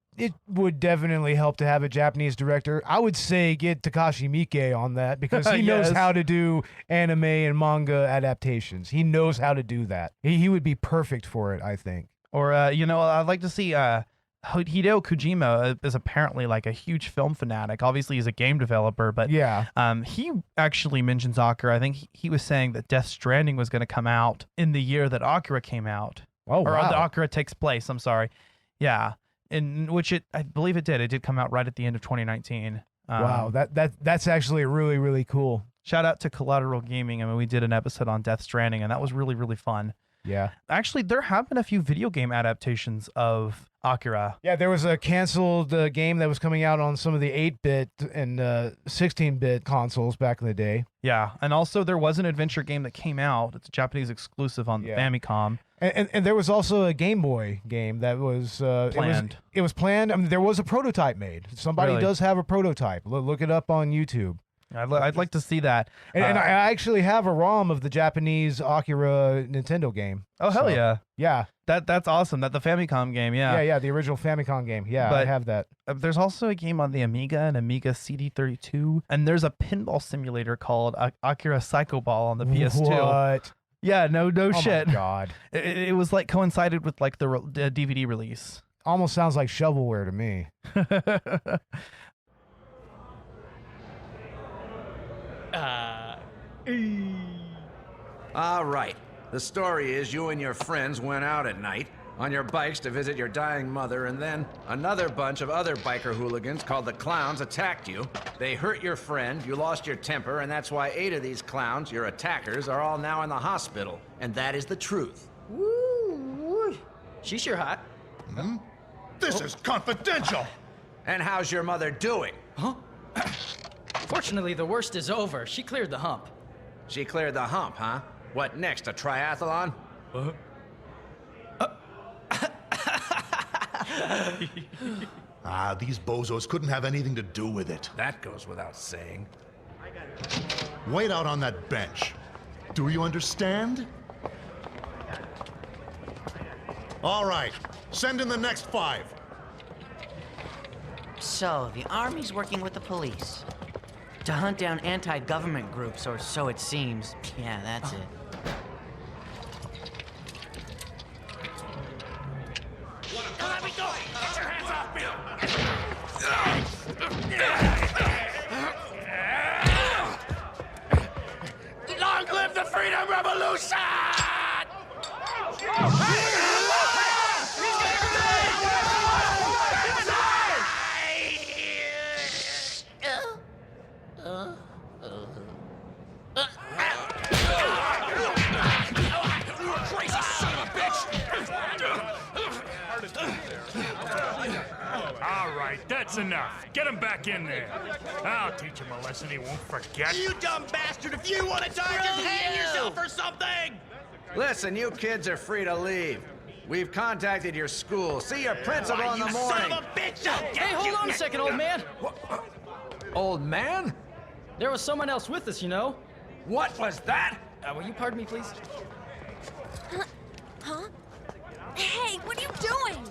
would definitely help to have a Japanese director. I would say get Takashi Miike on that because he knows Yes. how to do anime and manga adaptations. He knows how to do that. He would be perfect for it, I think. Or I'd like to see Hideo Kojima is apparently like a huge film fanatic. Obviously, he's a game developer, but Yeah. he actually mentions Akira. I think he was saying that Death Stranding was going to come out in the year that Akira came out. Oh, Or wow. the Akira takes place. I'm sorry. Yeah, in which I believe it did. It did come out right at the end of 2019. Wow, that's actually really, really cool. Shout out to Collateral Gaming. I mean, we did an episode on Death Stranding, and that was really, really fun. Yeah. Actually, there have been a few video game adaptations of Akira. Yeah, there was a canceled game that was coming out on some of the 8-bit and 16-bit consoles back in the day. Yeah, and also there was an adventure game that came out. It's a Japanese exclusive on the Famicom. And there was also a Game Boy game that was Planned. It was planned. I mean, there was a prototype made. Somebody Really? does have a prototype. Look it up on YouTube. I'd like to see that. And I actually have a ROM of the Japanese Akira Nintendo game. Oh, hell So, yeah. Yeah. That's awesome. That the Famicom game, yeah. Yeah, the original Famicom game. Yeah, I But- have that. There's also a game on the Amiga and Amiga CD32, and there's a pinball simulator called Akira Psycho Ball on the PS2. What? Yeah, no Oh shit. my God. It was like coincided with like the DVD release. Almost sounds like shovelware to me. All right. The story is you and your friends went out at night on your bikes to visit your dying mother, and then another bunch of other biker hooligans called the Clowns attacked you. They hurt your friend, you lost your temper, and that's why 8 of these clowns, your attackers, are all now in the hospital. And that is the truth. Woo! She's sure hot. This is confidential! And how's your mother doing? Huh? Fortunately, the worst is over. She cleared the hump. She cleared the hump, huh? What next, a triathlon? These bozos couldn't have anything to do with it. That goes without saying. Wait out on that bench. Do you understand? All right, send in the next 5. So, the Army's working with the police to hunt down anti-government groups, or so it seems. Yeah, that's it. Let me go! Get your hands off me! Long live the Freedom Revolution! Crazy son of a bitch! All right, that's enough. Get him back in there. I'll teach him a lesson he won't forget. You dumb bastard! If you want to die, just hang yourself or something! Listen, you kids are free to leave. We've contacted your school. See your principal in the morning. Son of a bitch! Hey, hold on a second, old man. Old man? There was someone else with us, you know. What was that? Will you pardon me, please? Huh? Hey, what are you doing?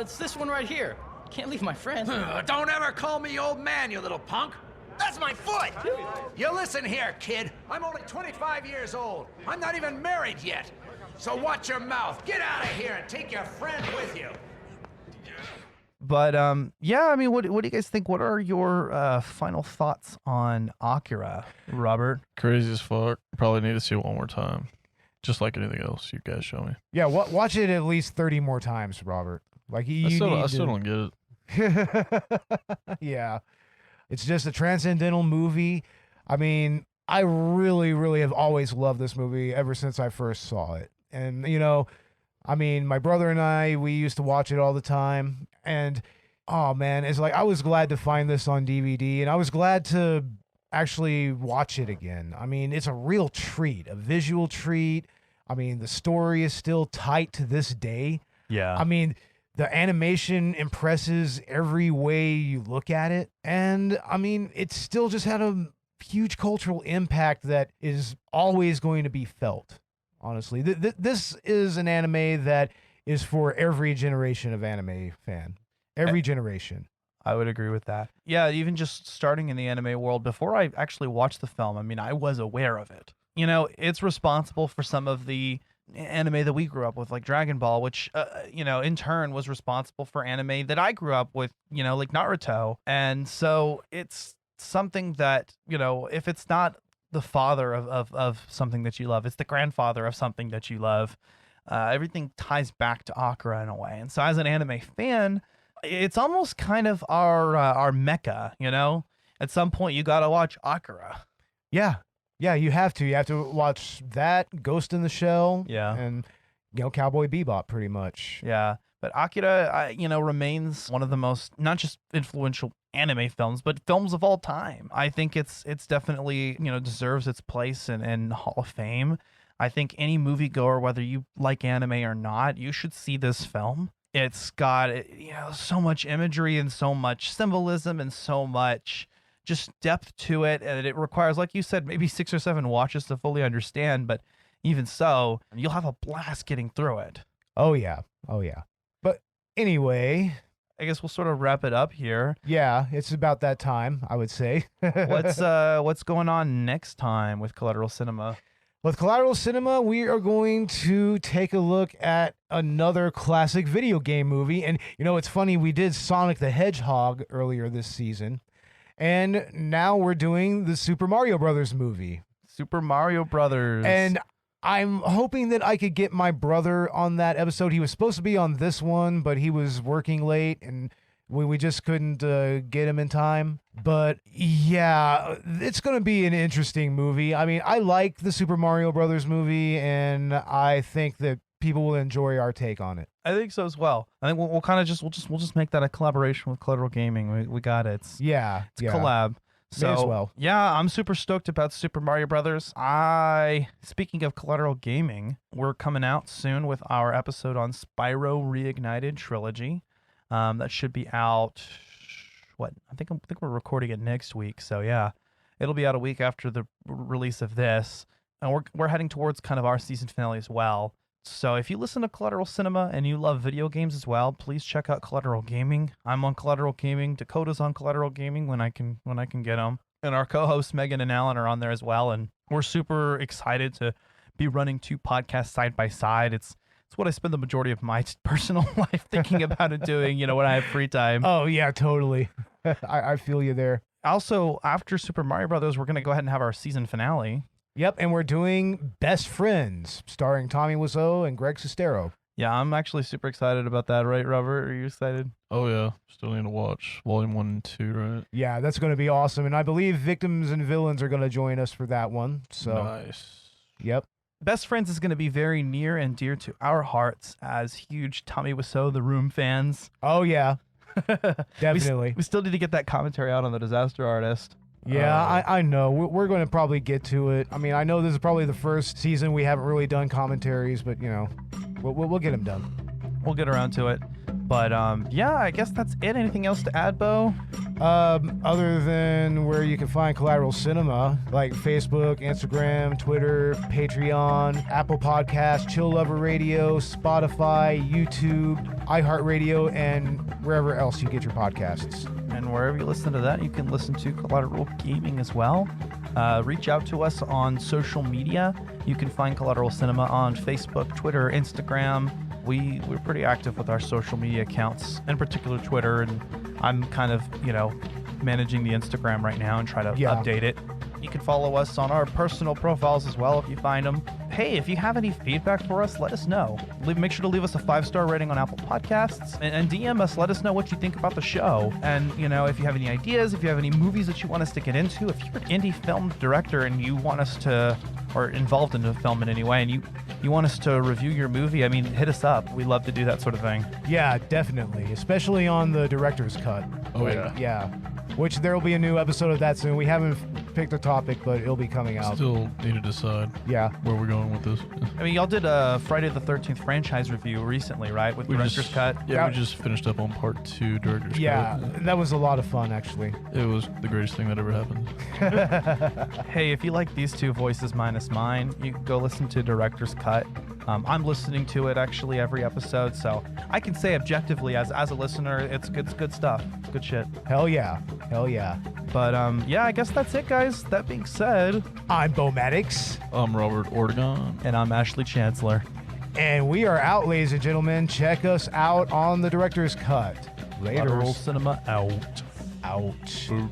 It's this one right here. Can't leave my friend. Don't ever call me old man, you little punk. That's my foot! You listen here, kid. I'm only 25 years old. I'm not even married yet. So watch your mouth. Get out of here and take your friend with you. But yeah, I mean, what do you guys think? What are your final thoughts on Akira, Robert? Crazy as fuck. Probably need to see it one more time. Just like anything else you guys show me. Yeah, watch it at least 30 more times, Robert. Like I still don't get it. Yeah. It's just a transcendental movie. I mean, I really, really have always loved this movie ever since I first saw it. And, you know, I mean, my brother and I, we used to watch it all the time. And, oh, man, it's like I was glad to find this on DVD. And I was glad to actually watch it again. I mean, it's a real treat, a visual treat. I mean, the story is still tight to this day. Yeah. I mean, the animation impresses every way you look at it. And I mean, it still just had a huge cultural impact that is always going to be felt, honestly. This is an anime that is for every generation of anime fan. Every generation. I would agree with that. Yeah, even just starting in the anime world, before I actually watched the film, I mean, I was aware of it. You know, it's responsible for some of the anime that we grew up with, like Dragon Ball, which, you know, in turn was responsible for anime that I grew up with, you know, like Naruto. And so it's something that, you know, if it's not the father of something that you love, it's the grandfather of something that you love. Everything ties back to Akira in a way. And so as an anime fan, it's almost kind of our mecca, you know? At some point, you got to watch Akira. Yeah. Yeah, you have to. You have to watch that, Ghost in the Shell, yeah, and, you know, Cowboy Bebop, pretty much. Yeah, but Akira, you know, remains one of the most, not just influential anime films, but films of all time. I think it's definitely, you know, deserves its place in Hall of Fame. I think any moviegoer, whether you like anime or not, you should see this film. It's got, you know, so much imagery and so much symbolism and so much just depth to it, and it requires, like you said, maybe 6 or 7 watches to fully understand, but even so, you'll have a blast getting through it. Oh yeah. But anyway, I guess we'll sort of wrap it up here. Yeah, it's about that time, I would say. What's going on next time with Collateral Cinema? With Collateral Cinema, we are going to take a look at another classic video game movie. And, you know, it's funny, we did Sonic the Hedgehog earlier this season. And now we're doing the Super Mario Brothers movie. Super Mario Brothers. And I'm hoping that I could get my brother on that episode. He was supposed to be on this one, but he was working late, and we just couldn't get him in time. But yeah, it's going to be an interesting movie. I mean, I like the Super Mario Brothers movie, and I think that people will enjoy our take on it. I think so as well. I think we'll kind of we'll just make that a collaboration with Collateral Gaming. We got it. It's a collab. So may as well. Yeah, I'm super stoked about Super Mario Brothers. Speaking of Collateral Gaming, we're coming out soon with our episode on Spyro Reignited Trilogy. That should be out. I think we're recording it next week. So yeah, it'll be out a week after the release of this, and we're heading towards kind of our season finale as well. So if you listen to Collateral Cinema and you love video games as well, please check out Collateral Gaming. I'm on Collateral Gaming. Dakota's on Collateral Gaming when I can get them. And our co-hosts Megan and Alan are on there as well. And we're super excited to be running 2 podcasts side by side. It's what I spend the majority of my personal life thinking about and doing, you know, when I have free time. Oh yeah, totally. I feel you there. Also, after Super Mario Brothers, we're going to go ahead and have our season finale. Yep, and we're doing Best Friends, starring Tommy Wiseau and Greg Sestero. Yeah, I'm actually super excited about that, right, Robert? Are you excited? Oh, yeah. Still need to watch Volume 1 and 2, right? Yeah, that's going to be awesome, and I believe Victims and Villains are going to join us for that one. So nice. Yep. Best Friends is going to be very near and dear to our hearts as huge Tommy Wiseau, The Room fans. Oh, yeah. Definitely. We still need to get that commentary out on The Disaster Artist. Yeah, I know. We're going to probably get to it. I mean, I know this is probably the first season we haven't really done commentaries, but, you know, we'll get them done. We'll get around to it. But, yeah, I guess that's it. Anything else to add, Beau? Other than where you can find Collateral Cinema, like Facebook, Instagram, Twitter, Patreon, Apple Podcasts, Chill Lover Radio, Spotify, YouTube, iHeartRadio, and wherever else you get your podcasts. And wherever you listen to that, you can listen to Collateral Gaming as well. Reach out to us on social media. You can find Collateral Cinema on Facebook, Twitter, Instagram. We're pretty active with our social media accounts, in particular Twitter, and I'm kind of, you know, managing the Instagram right now and try to update it. You can follow us on our personal profiles as well if you find them. hey, if you have any feedback for us, let us know. Make sure to leave us a 5-star rating on Apple Podcasts and DM us. Let us know what you think about the show. And, if you have any ideas, if you have any movies that you want us to get into, if you're an indie film director and you want us to, or involved in the film in any way, and you want us to review your movie, hit us up. We love to do that sort of thing. Yeah, definitely. Especially on the director's cut. Oh, yeah. Yeah. Which there will be a new episode of that soon. We haven't picked a topic, but it'll be coming out. Still need to decide where we're going with this. Y'all did a Friday the 13th franchise review recently, right? With Director's Cut? Yeah, we just finished up on part 2, Director's Cut. Yeah, that was a lot of fun, actually. It was the greatest thing that ever happened. Hey, if you like these two voices minus mine, you can go listen to Director's Cut. I'm listening to it actually every episode, so I can say objectively as a listener, it's good stuff. It's good shit. Hell yeah. Hell yeah. But yeah, I guess that's it, guys. That being said, I'm Beau Maddox. I'm Robert Ortegon. And I'm Ashley Chancellor. And we are out, ladies and gentlemen. Check us out on the Director's Cut. Later. Collateral Cinema out. Out. Boop.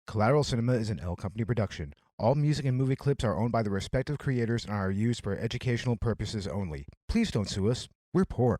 Collateral Cinema is an L Company production. All music and movie clips are owned by the respective creators and are used for educational purposes only. Please don't sue us. We're poor.